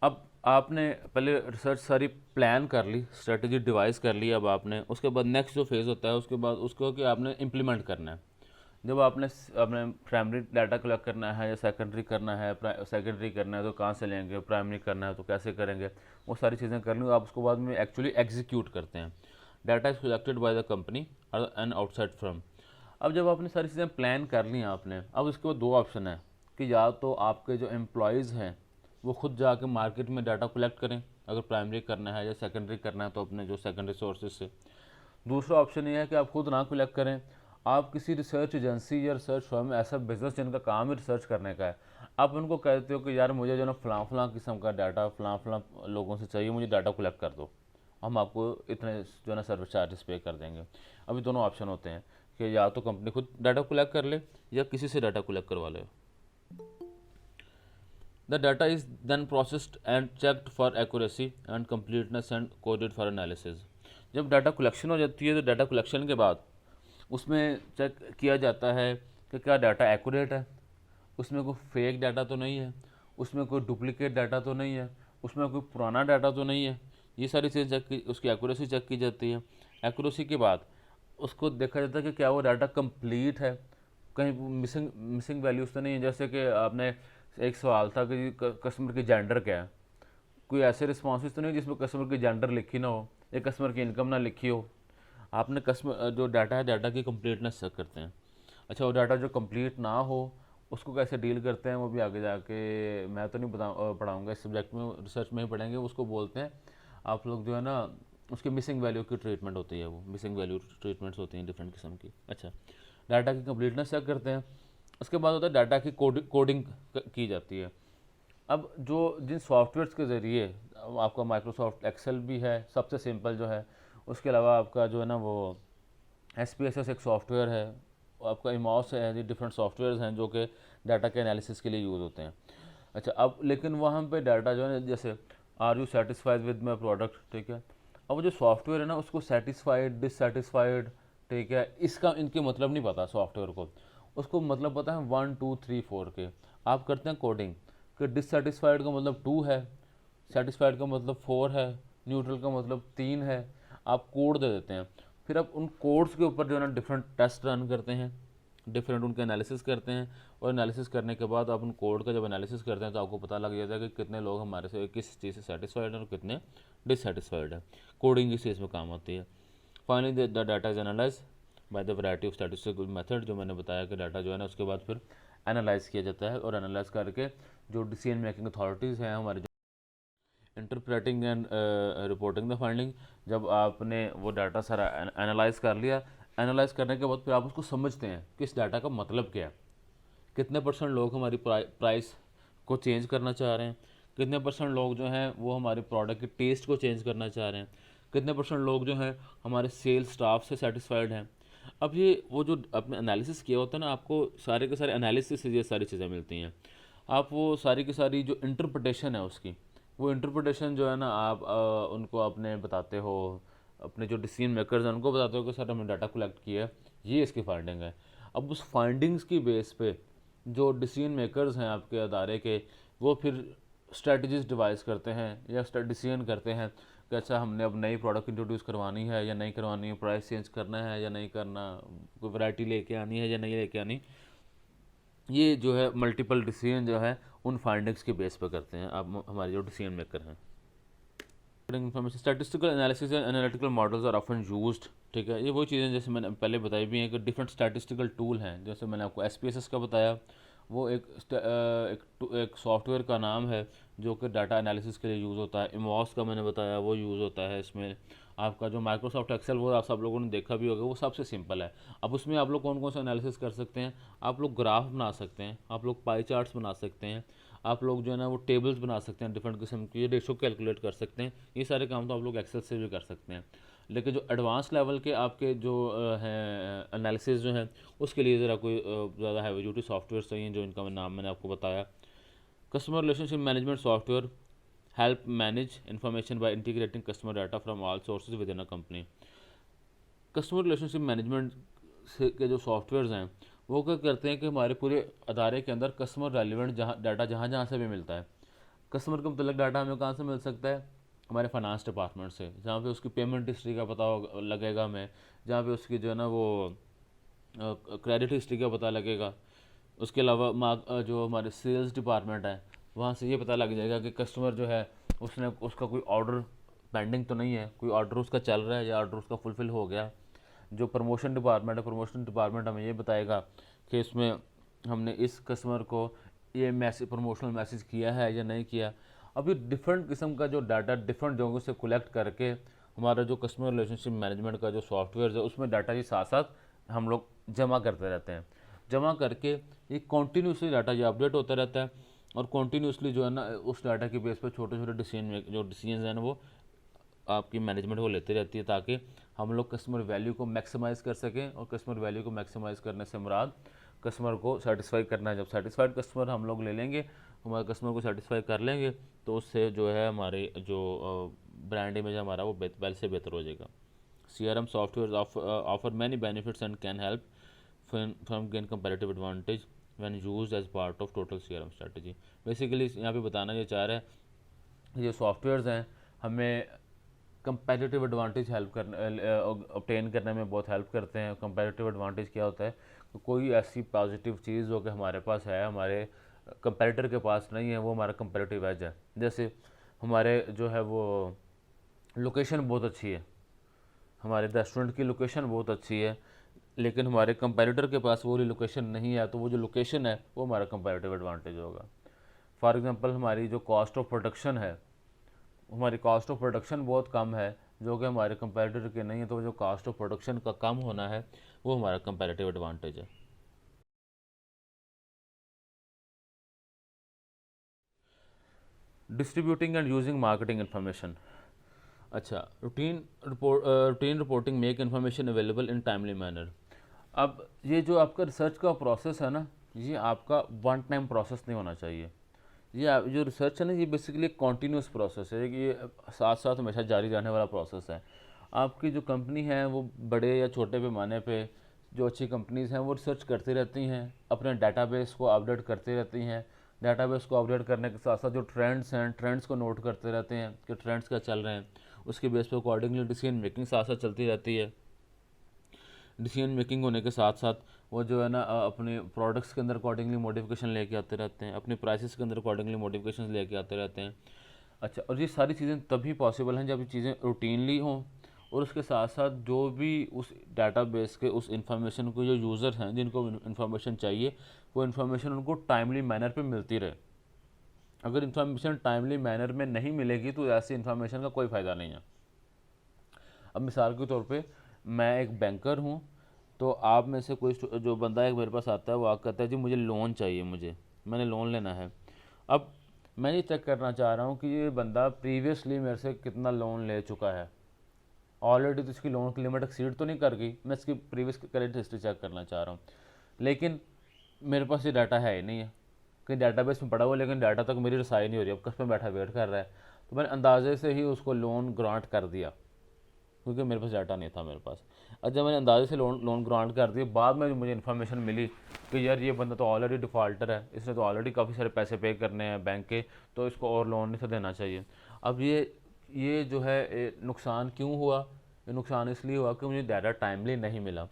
अब आपने पहले रिसर्च सारी प्लान कर ली, स्ट्रेटजी डिवाइस कर ली, अब आपने उसके बाद नेक्स्ट जो फेज़ होता है उसके बाद उसको कि आपने इम्प्लीमेंट करना है। जब आपने अपने प्राइमरी डाटा कलेक्ट करना है या सेकेंडरी करना है, सेकेंडरी करना है तो कहाँ से लेंगे, प्राइमरी करना है तो कैसे करेंगे, वो सारी चीज़ें करनी हो, आप उसको बाद में एक्चुअली एग्जीक्यूट करते हैं। Data is collected by the company और एन आउटसाइड फ्रॉम। अब जब आपने सारी चीज़ें प्लान कर ली आपने, अब उसके बाद दो ऑप्शन है कि या तो आपके जो एम्प्लॉयज़ हैं वो खुद जाके मार्केट में डाटा कलेक्ट करें, अगर प्राइमरी करना है या सेकेंडरी करना है तो अपने जो सेकेंडरी सोर्सेज से। दूसरा ऑप्शन ये है कि आप खुद ना कलेक्ट करें, आप किसी रिसर्च एजेंसी या रिसर्च फर्म, ऐसा बिजनेस जिनका काम ही रिसर्च करने का है, आप उनको कहते हो कि यार मुझे जो ना फ़लाँ फ़लाँ किस्म का डाटा फ़लाँ फ़लाँ लोगों से चाहिए, मुझे डाटा कलेक्ट कर दो, हम आपको इतने जो है ना सर्विस चार्जेस पे कर देंगे। अभी दोनों ऑप्शन होते हैं कि या तो कंपनी खुद डाटा कलेक्ट कर ले या किसी से डाटा कलेक्ट करवा ले। The data is then processed and checked for accuracy and completeness and coded for analysis. जब डाटा कलेक्शन हो जाती है तो डाटा कलेक्शन के बाद उसमें चेक किया जाता है कि क्या डाटा एक्यूरेट है, उसमें कोई फेक डाटा तो नहीं है, उसमें कोई डुप्लीकेट डाटा तो नहीं है, उसमें कोई पुराना डाटा तो नहीं है। ये सारी चीज़ें चेक की, उसकी एक्यूरेसी चेक की जाती है। एक्यूरेसी के बाद उसको देखा जाता है कि क्या वो डाटा कंप्लीट है, कहीं मिसिंग मिसिंग वैल्यूज़ तो नहीं है। जैसे कि आपने एक सवाल था कि कस्टमर की जेंडर क्या है, कोई ऐसे रिस्पॉन्सेज तो नहीं जिसमें कस्टमर की जेंडर लिखी ना हो या कस्टमर की इनकम ना लिखी हो। आपने कस्टमर जो डाटा है, डाटा की कंप्लीटनेस चेक करते हैं। अच्छा, वो डाटा जो कंप्लीट ना हो उसको कैसे डील करते हैं वो भी आगे जाके मैं तो नहीं पढ़ाऊँगा, इस सब्जेक्ट में रिसर्च में ही पढ़ेंगे। उसको बोलते हैं आप लोग जो है ना, उसकी मिसिंग वैल्यू की ट्रीटमेंट होती है, वो मिसिंग वैल्यू ट्रीटमेंट्स होती हैं डिफरेंट किस्म की। अच्छा, डाटा की कंप्लीटनेस चेक करते हैं। उसके बाद होता है डाटा की कोडिंग की जाती है। अब जो जिन सॉफ्टवेयर्स के ज़रिए, आपका माइक्रोसॉफ्ट एक्सेल भी है सबसे सिंपल जो है, उसके अलावा आपका जो है ना वो SPSS एक सॉफ्टवेयर है, आपका इमॉस है, ये डिफरेंट सॉफ्टवेयर्स हैं जो कि डाटा के एनालिसिस के लिए यूज़ होते हैं। अच्छा, अब लेकिन वहाँ पे डाटा जो है ना, जैसे are you satisfied with my product, ठीक है, अब वो जो सॉफ्टवेयर है ना उसको सेटिस्फाइड, डिससेटिस्फाइड, ठीक है, इसका इनके मतलब नहीं पता सॉफ्टवेयर को, उसको मतलब पता है 1 2 3 4 के। आप करते हैं कोडिंग कि डिससेटिस्फाइड का मतलब 2 है, सेटिस्फाइड का मतलब 4 है, न्यूट्रल का मतलब 3 है। आप कोड दे देते हैं, फिर आप उन कोड्स के ऊपर जो है ना डिफरेंट टेस्ट रन करते हैं, डिफरेंट उनके एनालिसिस करते हैं, और एनालिसिस करने के बाद आप उन कोड का जब एनालिसिस करते हैं तो आपको पता लग जाता है कि कितने लोग हमारे से किस चीज़ से सेटिस्फाइड हैं और कितने डिससेटिस्फाइड हैं। कोडिंग इस चीज़ में काम आती है। Finally the data is analyze by the variety of statistical method, जो मैंने बताया कि डाटा जो है ना उसके बाद फिर एनालाइज किया जाता है, और एनालाइज करके जो डिसीजन मेकिंग अथॉरिटीज़ हैं हमारे, interpreting and reporting the finding. जब आपने वो डाटा सारा एनालाइज कर लिया, एनालाइज करने के बाद फिर आप उसको समझते हैं कि इस डाटा का मतलब क्या है, कितने परसेंट लोग हमारी प्राइस को चेंज करना चाह रहे हैं, कितने परसेंट लोग जो हैं वो हमारे प्रोडक्ट के टेस्ट को चेंज करना चाह रहे हैं, कितने परसेंट लोग जो हैं हमारे सेल्स स्टाफ से सेटिस्फाइड हैं। अब ये वो जो आपने एनालिसिस किया होता है ना, आपको सारे के सारे एनालिसिस से ये सारी चीज़ें मिलती हैं। आप वो सारी की सारी जो इंटरप्रटेशन है उसकी, वो इंटरप्रटेशन जो है ना आप उनको अपने बताते हो, अपने जो डिसीजन मेकर्स हैं उनको बताते हो कि सर हमने डाटा कलेक्ट किया है, ये इसकी फाइंडिंग है। अब उस फाइंडिंग्स की बेस पे जो डिसीजन मेकर्स हैं आपके अदारे के, वो फिर स्ट्रेटजीज डिवाइस करते हैं या डिसीजन करते हैं कि अच्छा हमने अब नई प्रोडक्ट इंट्रोड्यूस करवानी है या नहीं करवानी है, प्राइस चेंज करना है या नहीं करना, कोई वैरायटी लेके आनी है या नहीं लेके आनी। ये जो है मल्टीपल डिसीजन जो है उन फाइंडिंग्स के बेस पर करते हैं अब हमारे जो डिसीजन मेकर हैं। Information statistical analysis and analytical models are often used, ठीक है, ये वो चीज़ें जैसे मैंने पहले बताई भी हैं कि डिफरेंट स्टैटिस्टिकल टूल हैं। जैसे मैंने आपको SPSS का बताया, वो एक सॉफ्टवेयर का नाम है जो कि डाटा एनालिसिस के लिए यूज़ होता है। इमॉस का मैंने बताया वो यूज़ होता है इसमें। आपका जो माइक्रोसॉफ्ट एक्सेल वो आप सब लोगों ने देखा भी होगा, वो सबसे सिंपल है। अब उसमें आप लोग कौन कौन सा एनालिसिस कर सकते हैं, आप लोग ग्राफ बना सकते हैं, आप लोग पाई चार्ट्स बना सकते हैं, आप लोग जो है ना वो टेबल्स बना सकते हैं डिफरेंट किस्म की, रेशो कैलकुलेट कर सकते हैं। ये सारे काम तो आप लोग एक्सेल से भी कर सकते हैं। लेकिन जो एडवांस लेवल के आपके जो हैं एनालिसिस जो हैं, उसके लिए ज़रा कोई ज़्यादा हैवी ड्यूटी सॉफ्टवेयर चाहिए, जो इनका नाम मैंने आपको बताया। Customer relationship management software help manage information by integrating customer data from all sources with in a company. Customer relationship management से के जो सॉफ्टवेयर्स हैं वो क्या करते हैं कि हमारे पूरे अदारे के अंदर कस्टमर रेलिवेंट डाटा जहाँ जहाँ से भी मिलता है, कस्टमर के मतलब डाटा हमें कहाँ से मिल सकता है, हमारे फाइनेंस डिपार्टमेंट से, जहाँ पे उसकी पेमेंट हिस्ट्री का पता लगेगा हमें, जहाँ पे उसकी जो है ना वो क्रेडिट हिस्ट्री का पता लगेगा। उसके अलावा जो हमारे सेल्स डिपार्टमेंट है वहाँ से ये पता लग जाएगा कि कस्टमर जो है उसने उसका कोई ऑर्डर पेंडिंग तो नहीं है, कोई ऑर्डर उसका चल रहा है या ऑर्डर उसका फुलफ़िल हो गया। जो प्रमोशन डिपार्टमेंट है, प्रमोशन डिपार्टमेंट हमें ये बताएगा कि इसमें हमने इस कस्टमर को ये मैसेज, प्रमोशनल मैसेज किया है या नहीं किया। अभी डिफरेंट किस्म का जो डाटा डिफरेंट जगहों से कलेक्ट करके हमारा जो कस्टमर रिलेशनशिप मैनेजमेंट का जो सॉफ्टवेयर है उसमें डाटा के साथ साथ हम लोग जमा करते रहते हैं। जमा करके ये कॉन्टीन्यूसली डाटा ये अपडेट होता रहता है और कॉन्टीन्यूसली जो है ना उस डाटा के बेस पर छोटे छोटे डिसीजन हैं ना वो आपकी मैनेजमेंट वो लेती रहती है, ताकि हम लोग कस्टमर वैल्यू को मैक्सिमाइज़ कर सकें। और कस्टमर वैल्यू को मैक्सिमाइज़ करने से मुराद कस्टमर को सेटिस्फाई करना है। जब सेटिस्फाइड कस्टमर हम लोग ले लेंगे, हमारे कस्टमर को सेटिस्फाई कर लेंगे, तो उससे जो है हमारे जो ब्रांड इमेज हमारा वो पहले से बेहतर हो जाएगा। CRM software offer many benefits and can help firm gain comparative advantage when used as part of total CRM strategy. Basically यहाँ पे बताना ये चाह रहा है ये सॉफ्टवेयर्स हैं हमें कंपैरेटिव एडवांटेज हेल्प करने ऑब्टेन करने में बहुत हेल्प करते हैं। कंपैरेटिव एडवांटेज क्या होता है? तो कोई ऐसी पॉजिटिव चीज़ जो कि हमारे पास है, हमारे कंपैरेटर के पास नहीं है, वो हमारा कंपैरेटिव एज है। जैसे हमारे जो है वो लोकेशन बहुत अच्छी है, हमारे रेस्टोरेंट की लोकेशन बहुत अच्छी है, लेकिन हमारे कंपैरेटर के पास वो लोकेशन नहीं है, तो वो जो लोकेशन है वो हमारा कंपैरेटिव एडवांटेज होगा। फॉर एग्जांपल हमारी जो कॉस्ट ऑफ प्रोडक्शन है, हमारी कॉस्ट ऑफ प्रोडक्शन बहुत कम है जो कि हमारे कंपैरेटर के नहीं है, तो जो कॉस्ट ऑफ प्रोडक्शन का कम होना है वो हमारा कंपैरेटिव एडवांटेज है। Distributing and using marketing information. अच्छा, routine reporting make information available in timely manner. अब ये जो आपका रिसर्च का प्रोसेस है ना, ये आपका वन टाइम प्रोसेस नहीं होना चाहिए। जो रिसर्च है ना, ये बेसिकली एक कॉन्टीन्यूस प्रोसेस है कि ये साथ साथ हमेशा जारी रहने वाला प्रोसेस है। आपकी जो कंपनी है वो बड़े या छोटे पैमाने पे जो अच्छी कंपनीज़ हैं वो रिसर्च करती रहती हैं, अपने डाटाबेस को अपडेट करती रहती हैं। डाटाबेस को अपडेट करने के साथ साथ जो ट्रेंड्स हैं, ट्रेंड्स को नोट करते रहते हैं कि ट्रेंड्स क्या चल रहे हैं, उसके बेस पर अकॉर्डिंगली डिसीजन मेकिंग साथ साथ चलती रहती है। डिसीजन मेकिंग होने के साथ साथ वो जो है ना अपने प्रोडक्ट्स के अंदर अकॉर्डिंगली मॉडिफिकेशन लेके आते रहते हैं, अपने प्राइसेस के अंदर अकॉर्डिंगली मॉडिफिकेशन लेके आते रहते हैं। अच्छा, और ये सारी चीज़ें तभी पॉसिबल हैं जब ये चीज़ें रूटीनली हों और उसके साथ साथ जो भी उस डाटाबेस के उस इंफॉर्मेशन को जो यूज़र हैं जिनको इंफॉर्मेशन चाहिए वो इंफॉर्मेशन उनको टाइमली मैनर पे मिलती रहे। अगर इंफॉर्मेशन टाइमली मैनर में नहीं मिलेगी तो ऐसी इंफॉर्मेशन का कोई फ़ायदा नहीं है। अब मिसाल के तौर पे मैं एक बैंकर हूँ, तो आप में से कोई जो बंदा एक मेरे पास आता है वो आकर कहता है जी मुझे लोन चाहिए, मैंने लोन लेना है। अब मैं ये चेक करना चाह रहा हूँ कि ये बंदा प्रीवियसली मेरे से कितना लोन ले चुका है, ऑलरेडी तो इसकी लोन की लिमिट एक्सीड तो नहीं कर गई। मैं इसकी प्रीवियस क्रेडिट हिस्ट्री चेक करना चाह रहा हूँ, लेकिन मेरे पास ये डाटा है ही नहीं है, कहीं डाटाबेस में पड़ा हुआ, लेकिन डाटा तक मेरी रसाई नहीं हो रही। अब कस्टमर बैठा वेट कर रहा है, तो मैंने अंदाजे से ही उसको लोन ग्रांट कर दिया क्योंकि मेरे पास डाटा नहीं था मेरे पास। और जब मैंने अंदाजे से लोन ग्रांट कर दिया, बाद में मुझे इन्फॉर्मेशन मिली कि यार ये बंदा तो ऑलरेडी डिफ़ॉल्टर है, इसने तो ऑलरेडी काफ़ी सारे पैसे पे करने हैं बैंक के, तो इसको और लोन नहीं था देना चाहिए। अब ये जो है नुकसान क्यों हुआ? ये नुकसान इसलिए हुआ कि मुझे डाटा टाइमली नहीं मिला।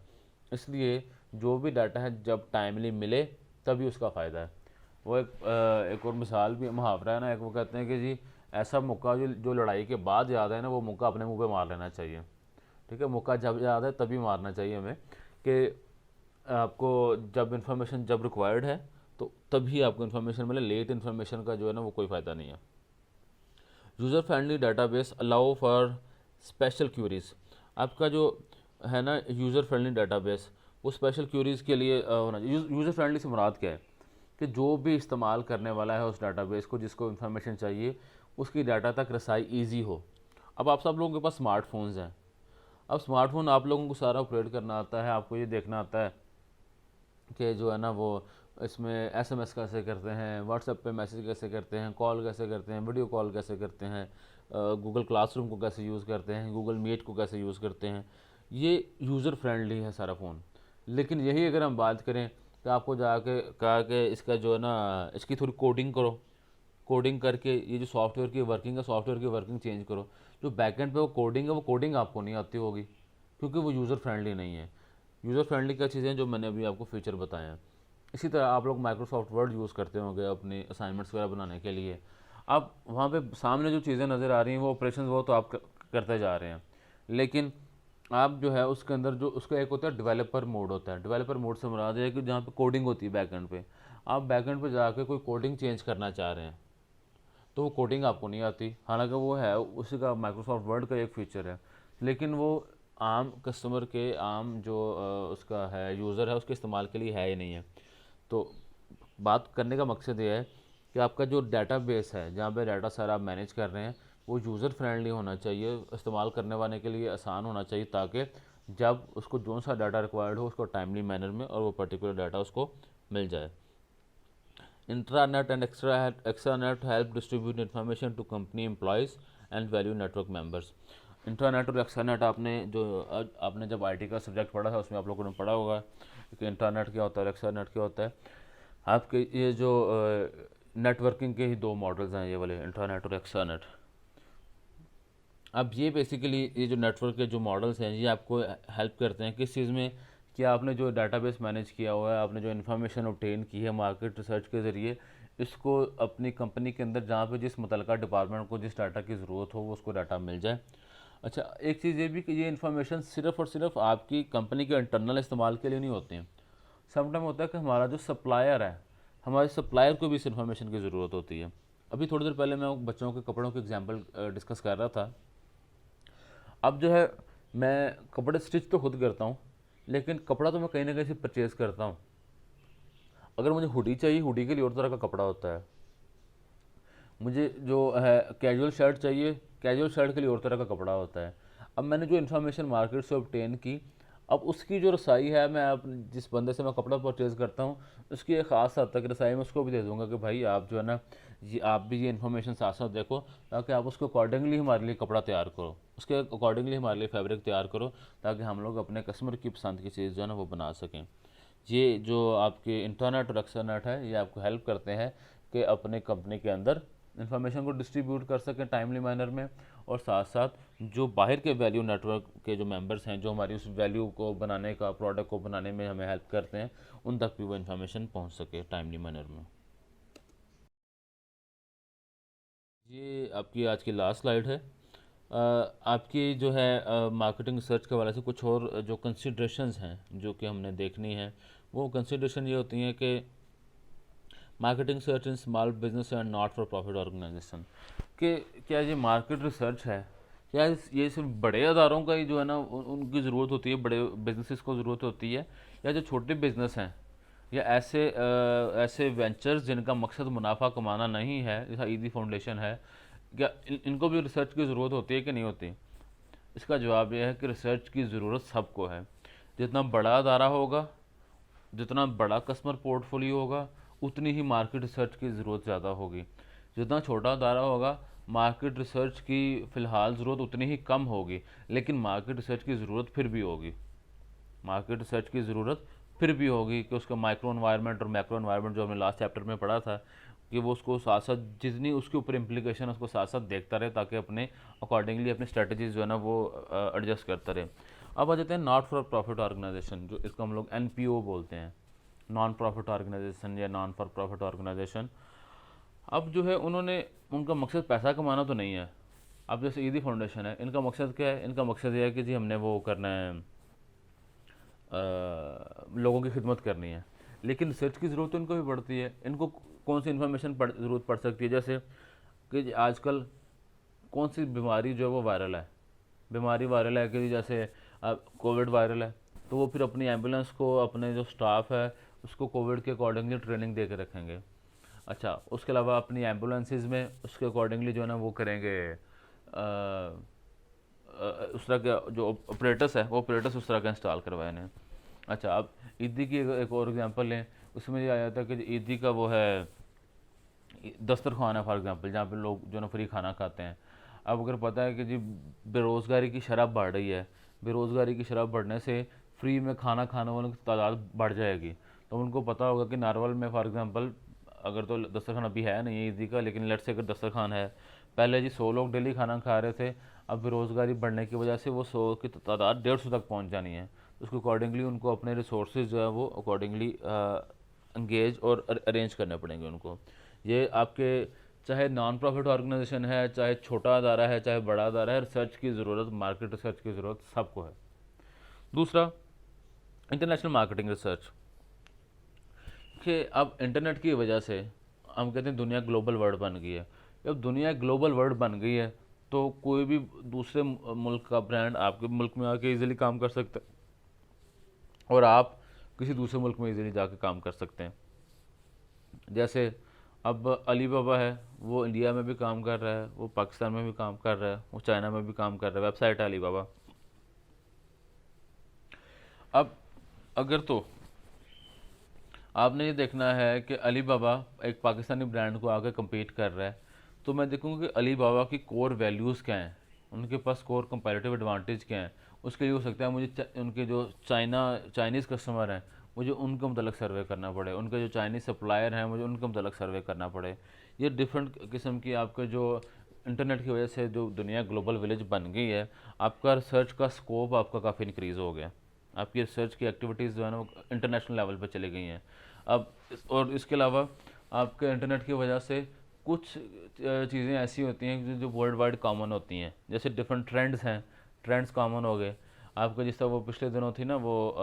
इसलिए जो भी डाटा है जब टाइमली मिले तभी उसका फ़ायदा है। वो एक और मिसाल भी मुहावरा है ना, एक वो कहते हैं कि जी ऐसा मौका जो लड़ाई के बाद याद है ना, वो मौका अपने मुंह पे मार लेना चाहिए। ठीक है, मौका जब याद है तभी मारना चाहिए हमें, कि आपको जब इन्फॉर्मेशन जब रिक्वायर्ड है तो तभी आपको इन्फॉर्मेशन मिले। लेट इन्फॉर्मेशन का जो है ना वो कोई फ़ायदा नहीं है। User friendly database allow for special queries. आपका जो है ना यूज़र फ्रेंडली डाटाबेस वो स्पेशल क्यूरीज़ के लिए होना चाहिए। यूज़र फ्रेंडली से मुराद क्या है कि जो भी इस्तेमाल करने वाला है उस डाटाबेस को, जिसको इन्फॉर्मेशन चाहिए, उसकी डाटा तक रसाई ईजी हो। अब आप सब लोगों के पास स्मार्टफोन्स हैं। अब स्मार्टफोन आप लोगों को सारा ऑपरेट करना आता है, आपको ये देखना आता है कि जो है ना वो इसमें एसएमएस कैसे करते हैं, व्हाट्सएप पे मैसेज कैसे करते हैं, कॉल कैसे करते हैं, वीडियो कॉल कैसे करते हैं, गूगल क्लासरूम को कैसे यूज़ करते हैं, गूगल मीट को कैसे यूज़ करते हैं। ये यूज़र फ्रेंडली है सारा फ़ोन। लेकिन यही अगर हम बात करें तो आपको जाके कहा कि इसका जो है ना इसकी थोड़ी कोडिंग करो, कोडिंग करके ये जो सॉफ्टवेयर की वर्किंग है, सॉफ्टवेयर की वर्किंग चेंज करो। जो बैकएंड पे वो कोडिंग है, वो कोडिंग आपको नहीं आती होगी क्योंकि वो यूज़र फ्रेंडली नहीं है। यूज़र फ्रेंडली क्या चीज़ें हैं जो मैंने अभी आपको फीचर बताए हैं। इसी तरह आप लोग माइक्रोसॉफ्ट वर्ड यूज़ करते होंगे अपनी असाइनमेंट्स वगैरह बनाने के लिए। अब वहाँ पे सामने जो चीज़ें नज़र आ रही हैं वो ऑपरेशंस वो तो आप करते जा रहे हैं, लेकिन आप जो है उसके अंदर जो उसका एक होता है डेवलपर मोड होता है। डेवलपर मोड से मुराद है कि जहाँ पे कोडिंग होती है बैकएंड पे, आप बैकएंड पे जाके कोई कोडिंग चेंज करना चाह रहे हैं तो वो कोडिंग आपको नहीं आती, हालांकि वो है उसी का माइक्रोसॉफ्ट वर्ड का एक फ़ीचर है, लेकिन वो आम कस्टमर के आम जो उसका है यूज़र है उसके इस्तेमाल के लिए है ही नहीं है। तो बात करने का मकसद ये है कि आपका जो डेटाबेस है जहाँ पे डाटा सारा आप मैनेज कर रहे हैं वो यूज़र फ्रेंडली होना चाहिए, इस्तेमाल करने वाले के लिए आसान होना चाहिए, ताकि जब उसको जो सा डाटा रिक्वायर्ड हो उसको टाइमली मैनर में और वो पर्टिकुलर डाटा उसको मिल जाए। Intranet and extranet help distribute information to company employees and value network members. Intranet और एक्स्ट्रानेट आपने जो आपने जब आईटी का सब्जेक्ट पढ़ा था उसमें आप लोगों ने पढ़ा होगा कि इंट्रानेट क्या होता है और एक्स्ट्रानेट क्या होता है। आपके ये जो नेटवर्किंग के ही दो मॉडल्स हैं, ये वाले इंट्रानेट और एक्स्ट्रानेट। अब ये बेसिकली ये जो नेटवर्क के जो मॉडल्स हैं ये आपको हेल्प करते हैं किस चीज़ में, कि आपने जो डाटाबेस मैनेज किया हुआ है, आपने जो इन्फॉर्मेशन ऑब्टेन की है मार्केट रिसर्च के ज़रिए, इसको अपनी कंपनी के अंदर जहाँ पे जिस मुतलका डिपार्टमेंट को जिस डाटा की ज़रूरत हो वो उसको डाटा मिल जाए। अच्छा, एक चीज़ ये भी कि ये इन्फॉर्मेशन सिर्फ़ और सिर्फ आपकी कंपनी के इंटरनल इस्तेमाल के लिए नहीं होते हैं। समटाइम होता है कि हमारा जो सप्लायर है, हमारे सप्लायर को भी इस इन्फॉर्मेशन की ज़रूरत होती है। अभी थोड़ी देर पहले मैं बच्चों के कपड़ों के एग्जाम्पल डिस्कस कर रहा था। अब जो है मैं कपड़े स्टिच तो खुद करता हूँ, लेकिन कपड़ा तो मैं कहीं ना कहीं से परचेज़ करता हूँ। अगर मुझे हुडी चाहिए, हुडी के लिए और तरह का कपड़ा होता है। मुझे जो है कैजुअल शर्ट चाहिए, कैजुअल शर्ट के लिए और तरह का कपड़ा होता है। अब मैंने जो इन्फॉर्मेशन मार्केट से ऑब्टेन की, अब उसकी जो रसाई है, मैं अपने जिस बंदे से मैं कपड़ा परचेज़ करता हूँ उसकी एक ख़ास हद तक रसाई मैं उसको भी दे दूँगा कि भाई आप जो है ना ये आप भी ये इन्फॉर्मेशन साथ साथ देखो, ताकि आप उसको अकॉर्डिंगली हमारे लिए कपड़ा तैयार करो, उसके अकॉर्डिंगली हमारे लिए फैब्रिक तैयार करो, ताकि हम लोग अपने कस्टमर की पसंद की चीज़ जो है ना वो बना सकें। ये जो आपके इंटरनेट और एक्सटरनेट है ये आपको हेल्प करते हैं कि अपने कंपनी के अंदर इंफॉर्मेशन को डिस्ट्रीब्यूट कर सकें टाइमली मैनर में, और साथ साथ जो बाहर के वैल्यू नेटवर्क के जो मेंबर्स हैं जो हमारी उस वैल्यू को बनाने का प्रोडक्ट को बनाने में हमें हेल्प करते हैं, उन तक भी वो इन्फॉर्मेशन पहुंच सके टाइमली मैनर में। ये आपकी आज की लास्ट स्लाइड है। आपकी जो है मार्केटिंग रिसर्च के हवाले से कुछ और जो कंसिड्रेशंस हैं जो कि हमने देखनी है, वो कंसिड्रेशन ये होती हैं कि marketing research in small business and not for profit organization, कि क्या ये मार्केट रिसर्च है, क्या ये सिर्फ बड़े अदारों का ही जो है ना उनकी ज़रूरत होती है, बड़े बिजनेसेस को ज़रूरत होती है, या जो छोटे बिजनेस हैं या ऐसे वेंचर्स जिनका मकसद मुनाफा कमाना नहीं है जैसा ईदी फाउंडेशन है, क्या इनको भी रिसर्च की ज़रूरत होती है कि नहीं होती? इसका जवाब यह है कि रिसर्च की ज़रूरत सबको है। जितना बड़ा अदारा होगा, जितना बड़ा कस्टमर पोर्टफोलियो होगा, उतनी ही मार्केट रिसर्च की ज़रूरत ज़्यादा होगी। जितना छोटा अदारा होगा, मार्केट रिसर्च की फ़िलहाल ज़रूरत उतनी ही कम होगी, लेकिन मार्केट रिसर्च की ज़रूरत फिर भी होगी। मार्केट रिसर्च की ज़रूरत फिर भी होगी कि उसका माइक्रो एनवायरनमेंट और मैक्रो एनवायरनमेंट जो हमने लास्ट चैप्टर में पढ़ा था, कि वो उसको साथ साथ जितनी उसके ऊपर इम्प्लीकेशन उसको साथ साथ देखता रहे, ताकि अपने अकॉर्डिंगली अपनी स्ट्रेटजीज जो है ना वो एडजस्ट करता रहे। अब आ जाते हैं नॉट फॉर प्रॉफिट ऑर्गेनाइजेशन, जो इसको हम लोग NPO बोलते हैं, नॉन प्रॉफिट ऑर्गेनाइजेशन या नॉन फॉर प्रॉफिट ऑर्गेनाइजेशन। अब जो है उन्होंने उनका मकसद पैसा कमाना तो नहीं है। अब जैसे ईदी फाउंडेशन है, इनका मकसद क्या है? इनका मकसद ये है कि जी हमने वो करना है, लोगों की खिदमत करनी है, लेकिन रिसर्च की ज़रूरत तो इनको भी पड़ती है। इनको कौन सी इन्फॉर्मेशन ज़रूरत पड़ सकती है, जैसे कि आजकल कौन सी बीमारी जो है वो वायरल है, बीमारी वायरल है कि जैसे अब कोविड वायरल है, तो वो फिर अपनी एम्बुलेंस को, अपने जो स्टाफ है उसको कोविड के अकॉर्डिंगली ट्रेनिंग दे के रखेंगे। अच्छा, उसके अलावा अपनी एम्बुलेंसेज में उसके अकॉर्डिंगली जो है ना वो करेंगे, उस तरह के जो ऑपरेटर्स है वो ऑपरेटर्स उस तरह का इंस्टॉल करवाए हैं। अच्छा, अब ईदी की एक और एग्जांपल लें, उसमें ये आया था कि ईदी का वो है दस्तरखान है फॉर एग्जांपल, जहाँ पे लोग जो ना फ्री खाना खाते हैं। अब अगर पता है कि जी बेरोज़गारी की शरह बढ़ रही है, बेरोज़गारी की शरह बढ़ने से फ्री में खाना खाने वालों की तादाद बढ़ जाएगी, तो उनको पता होगा कि नारवल में फॉर एग्जांपल, अगर तो दस्तरखान अभी है नहीं ईदी का, लेकिन लेट्स से अगर दस्तरखान है, पहले जी 100 लोग डेली खाना खा रहे थे, अब बेरोज़गारी बढ़ने की वजह से वो 100 की तादाद 150 तक पहुँच जानी है। उसको अकॉर्डिंगली उनको अपने रिसोर्सेज जो है वो अकॉर्डिंगली इंगेज और अरेंज करने पड़ेंगे उनको। ये आपके चाहे नॉन प्रॉफिट ऑर्गेनाइजेशन है, चाहे छोटा अदारा है, चाहे बड़ा अदारा है, रिसर्च की ज़रूरत, मार्केट रिसर्च की ज़रूरत सबको है। दूसरा, इंटरनेशनल मार्केटिंग रिसर्च, कि अब इंटरनेट की वजह से हम कहते हैं दुनिया ग्लोबल वर्ल्ड बन गई है। जब दुनिया ग्लोबल वर्ल्ड बन गई है तो कोई भी दूसरे मुल्क का ब्रांड आपके मुल्क में आके इजीली काम कर सकता है और आप किसी दूसरे मुल्क में इजीली जाके काम कर सकते हैं। जैसे अब अली बाबा है, वो इंडिया में भी काम कर रहा है, वो पाकिस्तान में भी काम कर रहा है, वो चाइना में भी काम कर रहा है, वेबसाइट है अली बाबा। अब अगर तो आपने ये देखना है कि अली बाबा एक पाकिस्तानी ब्रांड को आकर compete कर रहा है, तो मैं देखूँगा कि अली बाबा की कोर वैल्यूज़ क्या हैं, उनके पास कोर कंपैरेटिव एडवांटेज क्या है। उसके लिए हो सकता है मुझे उनके जो चाइनीज़ कस्टमर हैं, मुझे उनके मतलब सर्वे करना पड़े, उनके जो चाइनीज़ सप्लायर हैं मुझे उनके मतलब सर्वे करना पड़े। ये डिफरेंट किस्म की आपके जो इंटरनेट की वजह से जो दुनिया ग्लोबल विलेज बन गई है, आपका रिसर्च का स्कोप आपका काफ़ी इंक्रीज़ हो गया, आपकी रिसर्च की एक्टिविटीज़ जो है ना वो इंटरनेशनल लेवल पे चली गई हैं। अब और इसके अलावा आपके इंटरनेट की वजह से कुछ चीज़ें ऐसी होती हैं जो वर्ल्ड वाइड कॉमन होती हैं, जैसे डिफरेंट ट्रेंड्स हैं, ट्रेंड्स कॉमन हो गए। आपका जिस तरह वो पिछले दिनों थी ना, वो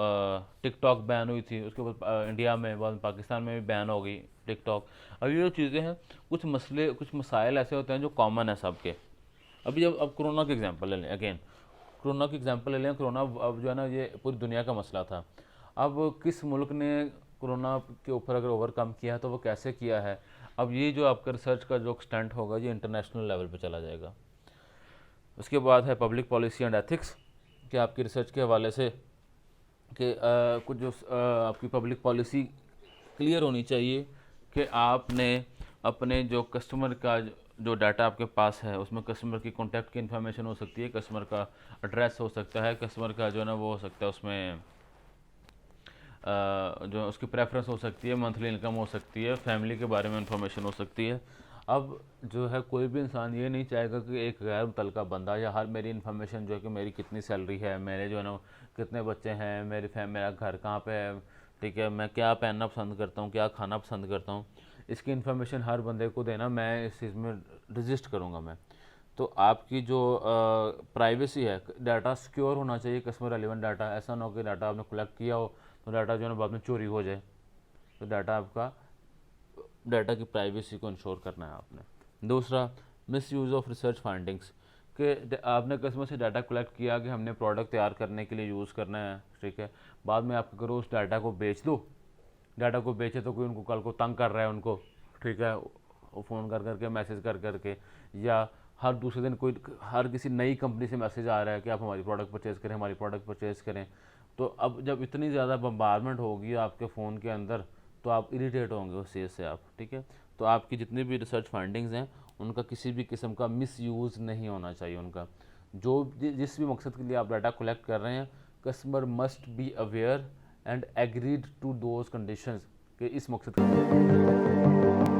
टिकटॉक बैन हुई थी, उसके बाद इंडिया में, बाद में पाकिस्तान में भी बैन हो गई टिकटॉक। अब ये जो चीज़ें हैं, कुछ मसले, कुछ मसाइल ऐसे होते हैं जो कॉमन है सबके। अभी जब अब कोरोना की एग्जांपल ले लें, अगेन कोरोना की एग्जांपल ले लें। कोरोना अब जो है ना ये पूरी दुनिया का मसला था। अब किस मुल्क ने कोरोना के ऊपर अगर ओवरकम किया है तो वो कैसे किया है, अब ये जो आपका रिसर्च का जो एक्सटेंट होगा ये इंटरनेशनल लेवल पे चला जाएगा। उसके बाद है पब्लिक पॉलिसी एंड एथिक्स, कि आपकी रिसर्च के हवाले से कि कुछ जो आपकी पब्लिक पॉलिसी क्लियर होनी चाहिए कि आपने अपने जो कस्टमर का जो डाटा आपके पास है उसमें कस्टमर की कॉन्टैक्ट की इन्फॉर्मेशन हो सकती है, कस्टमर का एड्रेस हो सकता है, कस्टमर का जो है ना वो हो सकता है, उसमें जो उसकी प्रेफरेंस हो सकती है, मंथली इनकम हो सकती है, फैमिली के बारे में इंफॉर्मेशन हो सकती है। अब जो है कोई भी इंसान ये नहीं चाहेगा कि एक गैर मुतल्लिका बंदा या हर मेरी इन्फॉर्मेशन जो है कि मेरी कितनी सैलरी है, मेरे जो है ना कितने बच्चे हैं, मेरा घर कहाँ पे है, ठीक है, मैं क्या पहनना पसंद करता हूँ, क्या खाना पसंद करता हूँ, इसकी इन्फॉर्मेशन हर बंदे को देना, मैं इस चीज़ में रजिस्ट करूँगा मैं। तो आपकी जो प्राइवेसी है, डाटा सिक्योर होना चाहिए, कस्टमर रेलिवेंट डाटा, ऐसा ना हो कि डाटा आपने कलेक्ट किया हो तो डाटा जो है ना बाद में चोरी हो जाए। तो डाटा की प्राइवेसी को इंश्योर करना है आपने। दूसरा, miss use of research findings, कि आपने कस्टमर से डाटा कलेक्ट किया कि हमने प्रोडक्ट तैयार करने के लिए यूज़ करना है, ठीक है, बाद में आप करो उस डाटा को बेच दो। डाटा को बेचे तो कोई उनको कल को तंग कर रहा है उनको, ठीक है, वो फ़ोन कर करके, मैसेज कर करके, या हर दूसरे दिन कोई हर किसी नई कंपनी से मैसेज आ रहा है कि आप हमारी प्रोडक्ट परचेज़ करें, हमारी प्रोडक्ट परचेज़ करें। तो अब जब इतनी ज़्यादा बम्बारमेंट होगी आपके फ़ोन के अंदर तो आप इरिटेट होंगे उस चीज़ से आप, ठीक है। तो आपकी जितनी भी रिसर्च फाइंडिंग्स हैं उनका किसी भी किस्म का मिस यूज़ नहीं होना चाहिए उनका। जो जिस भी मकसद के लिए आप डाटा कलेक्ट कर रहे हैं, customer must be aware and agreed to those conditions कि इस मकसद के